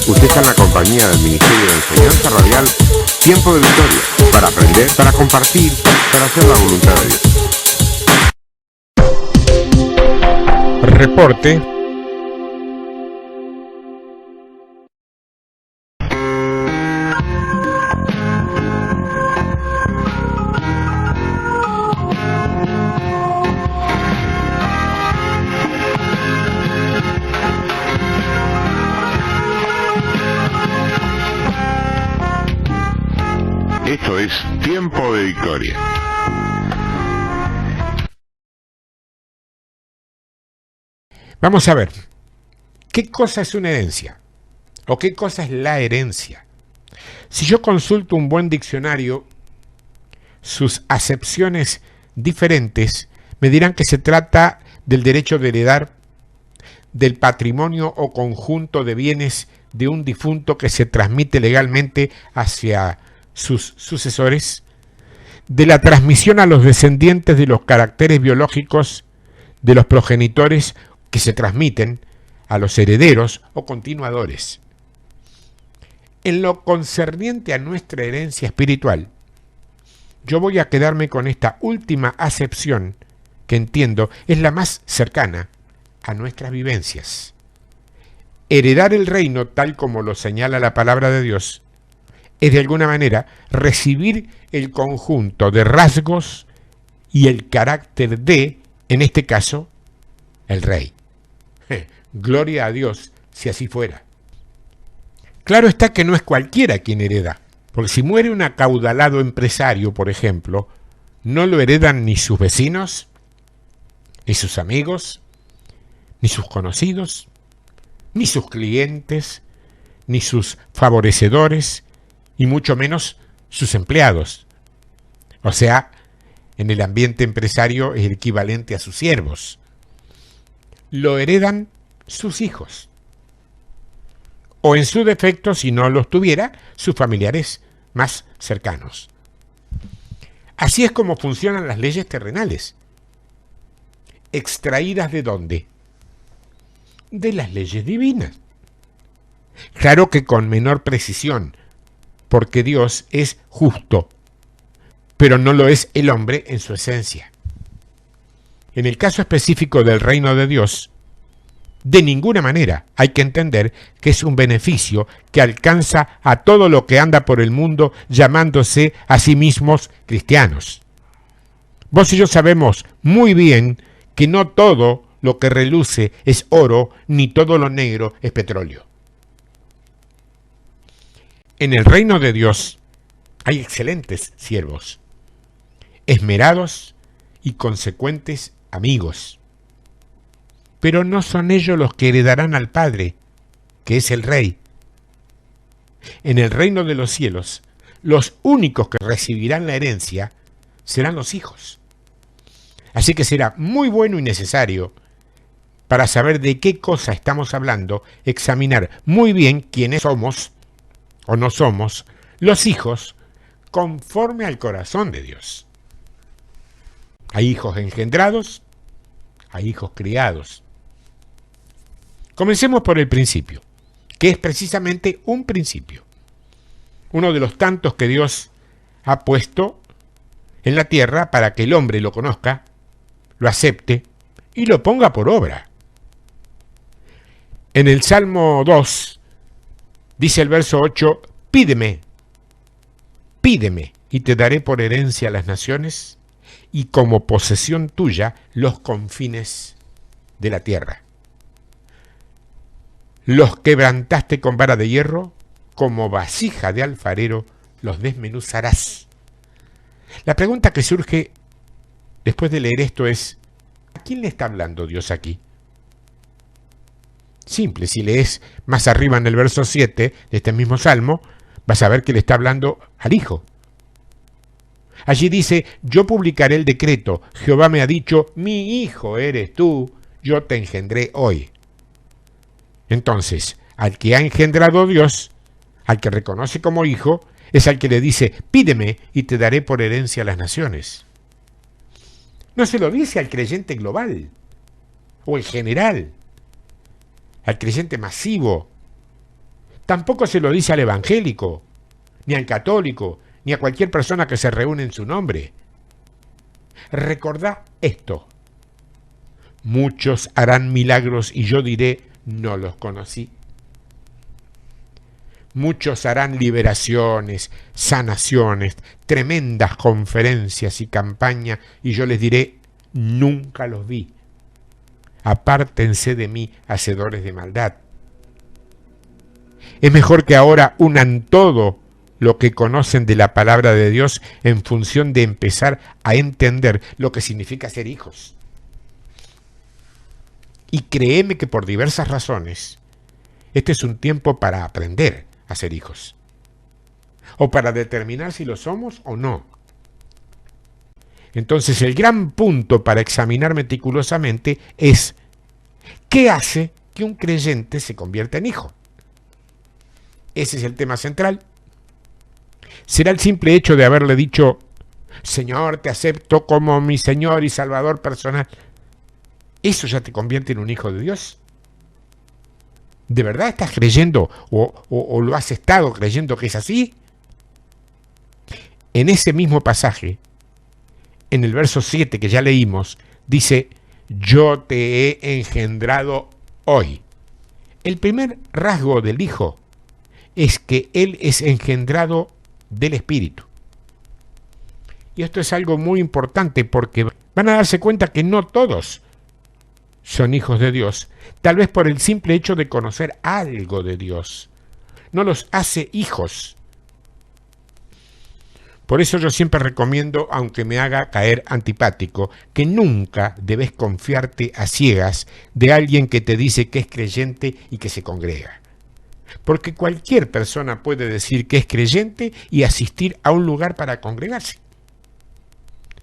Usted está en la compañía del Ministerio de Enseñanza Radial Tiempo de Victoria, para aprender, para compartir, para hacer la voluntad de Dios. Reporte. Esto es Tiempo de Victoria. Vamos a ver, ¿qué cosa es una herencia? ¿O qué cosa es la herencia? Si yo consulto un buen diccionario, sus acepciones diferentes me dirán que se trata del derecho de heredar, del patrimonio o conjunto de bienes de un difunto que se transmite legalmente hacia sus sucesores, de la transmisión a los descendientes de los caracteres biológicos de los progenitores que se transmiten a los herederos o continuadores. En lo concerniente a nuestra herencia espiritual, yo voy a quedarme con esta última acepción que entiendo es la más cercana a nuestras vivencias. Heredar el reino tal como lo señala la palabra de Dios es de alguna manera recibir el conjunto de rasgos y el carácter de, en este caso, el rey. Gloria a Dios si así fuera. Claro está que no es cualquiera quien hereda, porque si muere un acaudalado empresario, por ejemplo, no lo heredan ni sus vecinos, ni sus amigos, ni sus conocidos, ni sus clientes, ni sus favorecedores, y mucho menos sus empleados. O sea, en el ambiente empresario es el equivalente a sus siervos. Lo heredan sus hijos. O en su defecto, si no los tuviera, sus familiares más cercanos. Así es como funcionan las leyes terrenales. ¿Extraídas de dónde? De las leyes divinas. Claro que con menor precisión, porque Dios es justo, pero no lo es el hombre en su esencia. En el caso específico del reino de Dios, de ninguna manera hay que entender que es un beneficio que alcanza a todo lo que anda por el mundo llamándose a sí mismos cristianos. Vos y yo sabemos muy bien que no todo lo que reluce es oro, ni todo lo negro es petróleo. En el reino de Dios hay excelentes siervos, esmerados y consecuentes amigos. Pero no son ellos los que heredarán al Padre, que es el Rey. En el reino de los cielos, los únicos que recibirán la herencia serán los hijos. Así que será muy bueno y necesario, para saber de qué cosa estamos hablando, examinar muy bien quiénes somos o no somos los hijos conforme al corazón de Dios. Hay hijos engendrados, hay hijos criados. Comencemos por el principio, que es precisamente un principio, uno de los tantos que Dios ha puesto en la tierra para que el hombre lo conozca, lo acepte y lo ponga por obra. En el Salmo 2, dice el verso 8, pídeme, y te daré por herencia las naciones y como posesión tuya los confines de la tierra. Los quebrantaste con vara de hierro, como vasija de alfarero los desmenuzarás. La pregunta que surge después de leer esto es, ¿a quién le está hablando Dios aquí? Simple, si lees más arriba en el verso 7 de este mismo Salmo, vas a ver que le está hablando al Hijo. Allí dice, yo publicaré el decreto, Jehová me ha dicho, mi hijo eres tú, yo te engendré hoy. Entonces, al que ha engendrado Dios, al que reconoce como hijo, es al que le dice, pídeme y te daré por herencia las naciones. No se lo dice al creyente global, o en general, al creyente masivo, Tampoco se lo dice al evangélico, ni al católico, ni a cualquier persona que se reúne en su nombre. Recordá esto: muchos harán milagros y yo diré, no los conocí. Muchos harán liberaciones, sanaciones, tremendas conferencias y campañas, y yo les diré, nunca los vi. Apártense de mí, hacedores de maldad. Es mejor que ahora unan todo lo que conocen de la palabra de Dios en función de empezar a entender lo que significa ser hijos. Y créeme que por diversas razones, este es un tiempo para aprender a ser hijos, o para determinar si lo somos o no. Entonces el gran punto para examinar meticulosamente es ¿qué hace que un creyente se convierta en hijo? Ese es el tema central. ¿Será el simple hecho de haberle dicho, Señor, te acepto como mi Señor y Salvador personal? ¿Eso ya te convierte en un hijo de Dios? ¿De verdad estás creyendo o lo has estado creyendo que es así? En ese mismo pasaje, en el verso 7 que ya leímos, dice, yo te he engendrado hoy. El primer rasgo del Hijo es que Él es engendrado del Espíritu. Y esto es algo muy importante porque van a darse cuenta que no todos son hijos de Dios, tal vez por el simple hecho de conocer algo de Dios. No los hace hijos. Por eso yo siempre recomiendo, aunque me haga caer antipático, que nunca debes confiarte a ciegas de alguien que te dice que es creyente y que se congrega. Porque cualquier persona puede decir que es creyente y asistir a un lugar para congregarse.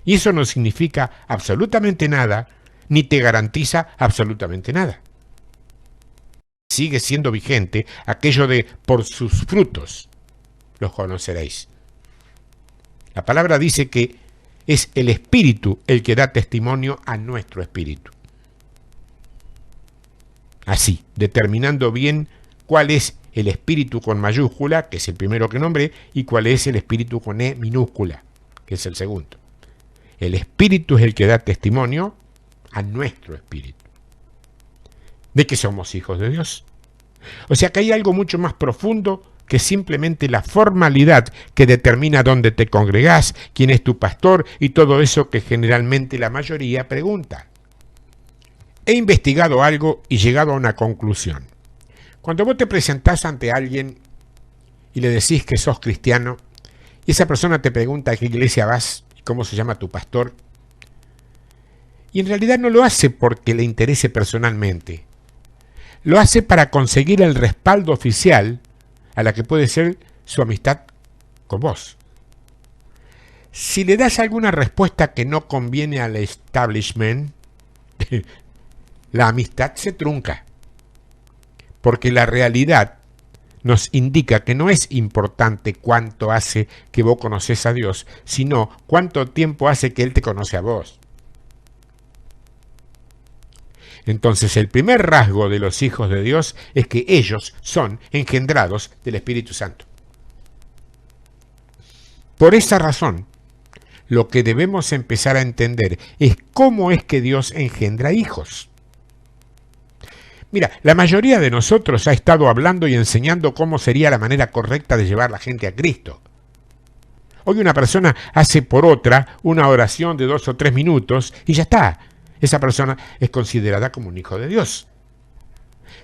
Y eso no significa absolutamente nada, ni te garantiza absolutamente nada. Sigue siendo vigente aquello de por sus frutos los conoceréis. La palabra dice que es el Espíritu el que da testimonio a nuestro espíritu. Así, determinando bien cuál es el espíritu con mayúscula, que es el primero que nombré, y cuál es el espíritu con E minúscula, que es el segundo. El Espíritu es el que da testimonio a nuestro espíritu de que somos hijos de Dios. O sea que hay algo mucho más profundo que simplemente la formalidad que determina dónde te congregás, quién es tu pastor y todo eso que generalmente la mayoría pregunta. He investigado algo y llegado a una conclusión. Cuando vos te presentás ante alguien y le decís que sos cristiano y esa persona te pregunta a qué iglesia vas y cómo se llama tu pastor, y en realidad no lo hace porque le interese personalmente. Lo hace para conseguir el respaldo oficial a la que puede ser su amistad con vos. Si le das alguna respuesta que no conviene al establishment, la amistad se trunca. Porque la realidad nos indica que no es importante cuánto hace que vos conocés a Dios, sino cuánto tiempo hace que Él te conoce a vos. Entonces el primer rasgo de los hijos de Dios es que ellos son engendrados del Espíritu Santo. Por esa razón, lo que debemos empezar a entender es cómo es que Dios engendra hijos. Mira, la mayoría de nosotros ha estado hablando y enseñando cómo sería la manera correcta de llevar a la gente a Cristo. Hoy una persona hace por otra una oración de 2 o 3 minutos y ya está. Esa persona es considerada como un hijo de Dios.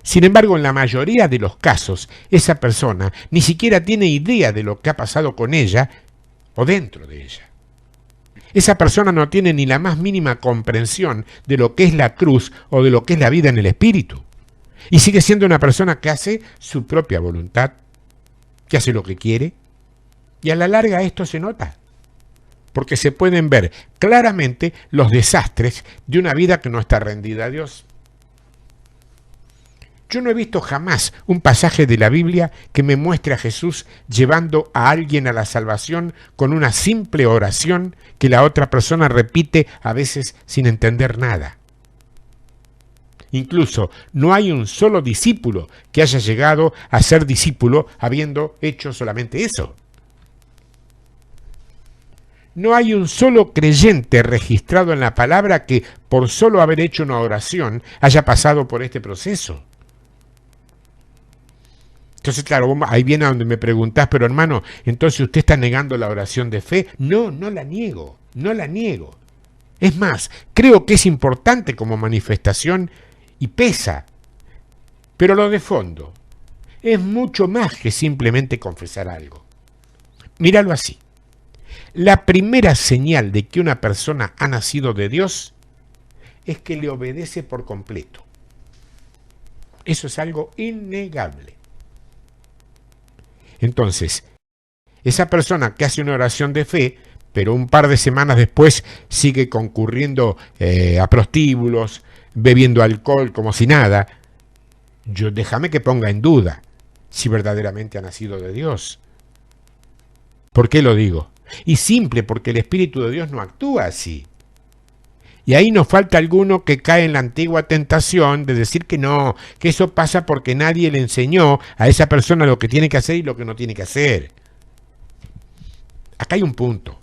Sin embargo, en la mayoría de los casos, esa persona ni siquiera tiene idea de lo que ha pasado con ella o dentro de ella. Esa persona no tiene ni la más mínima comprensión de lo que es la cruz o de lo que es la vida en el Espíritu. Y sigue siendo una persona que hace su propia voluntad, que hace lo que quiere, y a la larga esto se nota. Porque se pueden ver claramente los desastres de una vida que no está rendida a Dios. Yo no he visto jamás un pasaje de la Biblia que me muestre a Jesús llevando a alguien a la salvación con una simple oración que la otra persona repite a veces sin entender nada. Incluso no hay un solo discípulo que haya llegado a ser discípulo habiendo hecho solamente eso. No hay un solo creyente registrado en la palabra que por solo haber hecho una oración haya pasado por este proceso. Entonces, claro, ahí viene a donde me preguntás, pero hermano, entonces usted está negando la oración de fe. No, no la niego, no la niego. Es más, creo que es importante como manifestación y pesa. Pero lo de fondo es mucho más que simplemente confesar algo. Míralo así. La primera señal de que una persona ha nacido de Dios es que le obedece por completo. Eso es algo innegable. Entonces, esa persona que hace una oración de fe, pero un par de semanas después sigue concurriendo a prostíbulos, bebiendo alcohol como si nada, déjame que ponga en duda si verdaderamente ha nacido de Dios. ¿Por qué lo digo? Y simple, porque el Espíritu de Dios no actúa así. Y ahí nos falta alguno que cae en la antigua tentación de decir que no, que eso pasa porque nadie le enseñó a esa persona lo que tiene que hacer y lo que no tiene que hacer. Acá hay un punto.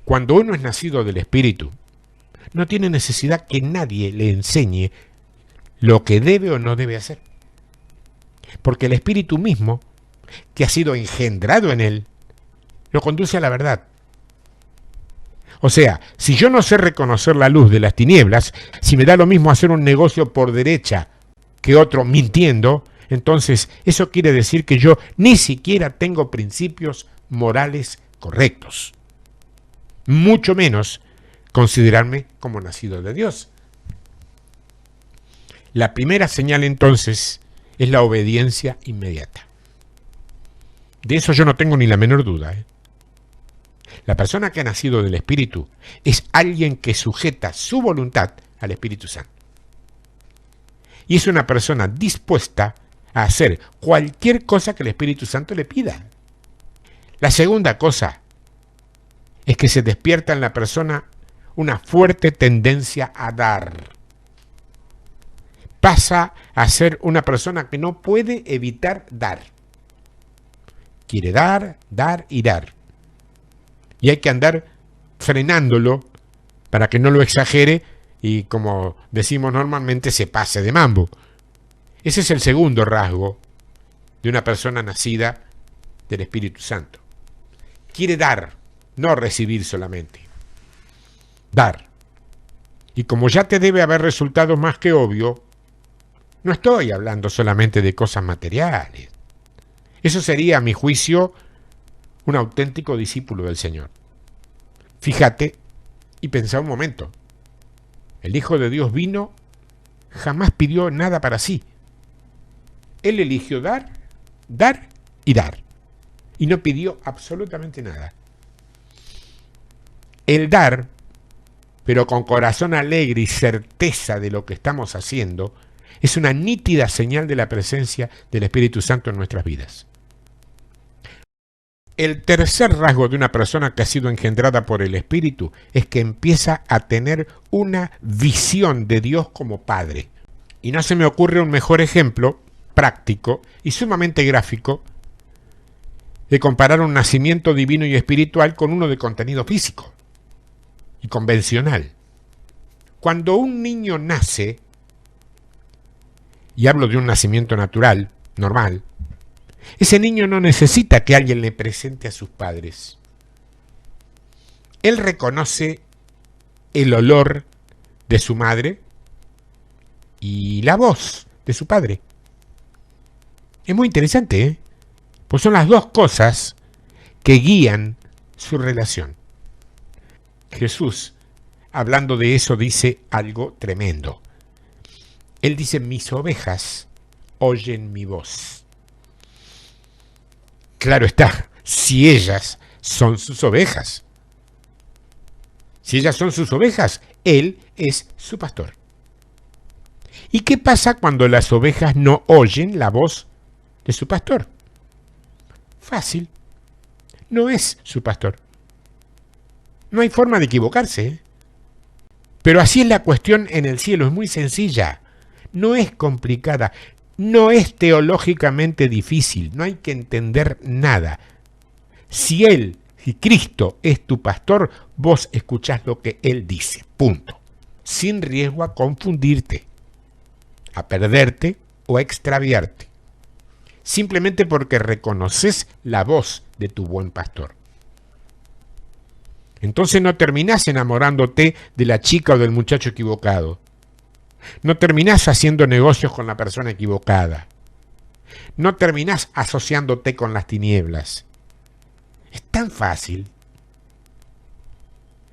Cuando uno es nacido del Espíritu, no tiene necesidad que nadie le enseñe lo que debe o no debe hacer. Porque el Espíritu mismo, que ha sido engendrado en él, lo conduce a la verdad. O sea, si yo no sé reconocer la luz de las tinieblas, si me da lo mismo hacer un negocio por derecha que otro mintiendo, entonces eso quiere decir que yo ni siquiera tengo principios morales correctos. Mucho menos considerarme como nacido de Dios. La primera señal entonces es la obediencia inmediata. De eso yo no tengo ni la menor duda. La persona que ha nacido del Espíritu es alguien que sujeta su voluntad al Espíritu Santo. Y es una persona dispuesta a hacer cualquier cosa que el Espíritu Santo le pida. La segunda cosa es que se despierta en la persona una fuerte tendencia a dar. Pasa a ser una persona que no puede evitar dar. Quiere dar, dar y dar. Y hay que andar frenándolo para que no lo exagere y, como decimos normalmente, se pase de mambo. Ese es el segundo rasgo de una persona nacida del Espíritu Santo. Quiere dar, no recibir solamente. Dar. Y como ya te debe haber resultado más que obvio, no estoy hablando solamente de cosas materiales. Eso sería, a mi juicio, un auténtico discípulo del Señor. Fíjate y pensá un momento. El Hijo de Dios vino, jamás pidió nada para sí. Él eligió dar, dar y dar. Y no pidió absolutamente nada. El dar, pero con corazón alegre y certeza de lo que estamos haciendo, es una nítida señal de la presencia del Espíritu Santo en nuestras vidas. El tercer rasgo de una persona que ha sido engendrada por el Espíritu es que empieza a tener una visión de Dios como Padre. Y no se me ocurre un mejor ejemplo práctico y sumamente gráfico de comparar un nacimiento divino y espiritual con uno de contenido físico y convencional. Cuando un niño nace, y hablo de un nacimiento natural, normal, ese niño no necesita que alguien le presente a sus padres. Él reconoce el olor de su madre y la voz de su padre. Es muy interesante, ¿eh? Pues son las dos cosas que guían su relación. Jesús, hablando de eso, dice algo tremendo. Él dice: mis ovejas oyen mi voz. Claro está, si ellas son sus ovejas. Si ellas son sus ovejas, Él es su pastor. ¿Y qué pasa cuando las ovejas no oyen la voz de su pastor? Fácil. No es su pastor. No hay forma de equivocarse, ¿eh? Pero así es la cuestión en el cielo, es muy sencilla. no es complicada, no es teológicamente difícil, no hay que entender nada. Si Cristo es tu pastor, vos escuchás lo que Él dice, punto. Sin riesgo a confundirte, a perderte o a extraviarte. Simplemente porque reconoces la voz de tu buen pastor. Entonces no terminás enamorándote de la chica o del muchacho equivocado. No terminás haciendo negocios con la persona equivocada. No terminás asociándote con las tinieblas. Es tan fácil.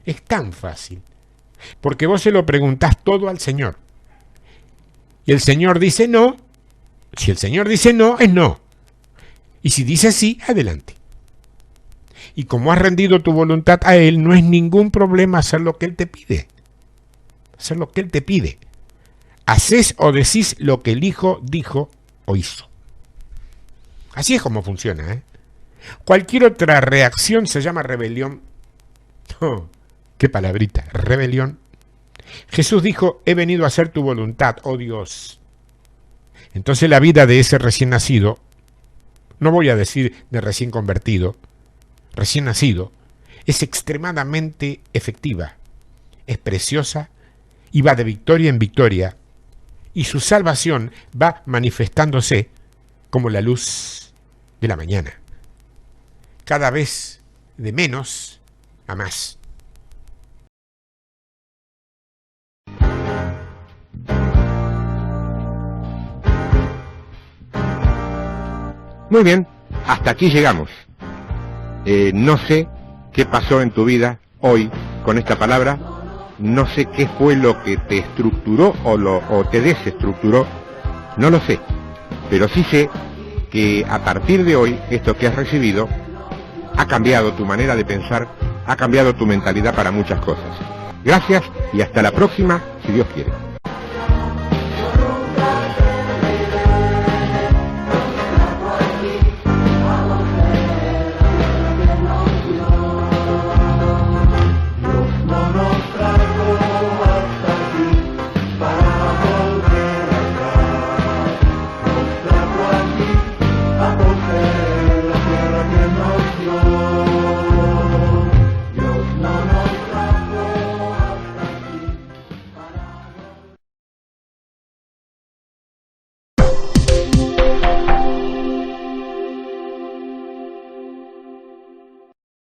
Es tan fácil. Porque vos se lo preguntás todo al Señor. Y el Señor dice no. Si el Señor dice no, es no. Y si dice sí, adelante. Y como has rendido tu voluntad a Él, no es ningún problema hacer lo que Él te pide. Hacer lo que Él te pide. Hacés o decís lo que el Hijo dijo o hizo. Así es como funciona, ¿eh? Cualquier otra reacción se llama rebelión. Oh, qué palabrita, rebelión. Jesús dijo, he venido a hacer tu voluntad, oh Dios. Entonces la vida de ese recién nacido, no voy a decir de recién convertido, recién nacido, es extremadamente efectiva, es preciosa y va de victoria en victoria, y su salvación va manifestándose como la luz de la mañana, cada vez de menos a más. Muy bien, hasta aquí llegamos. No sé qué pasó en tu vida hoy con esta palabra, no sé qué fue lo que te estructuró o te desestructuró, no lo sé, pero sí sé que a partir de hoy, esto que has recibido, ha cambiado tu manera de pensar, ha cambiado tu mentalidad para muchas cosas. Gracias y hasta la próxima, si Dios quiere.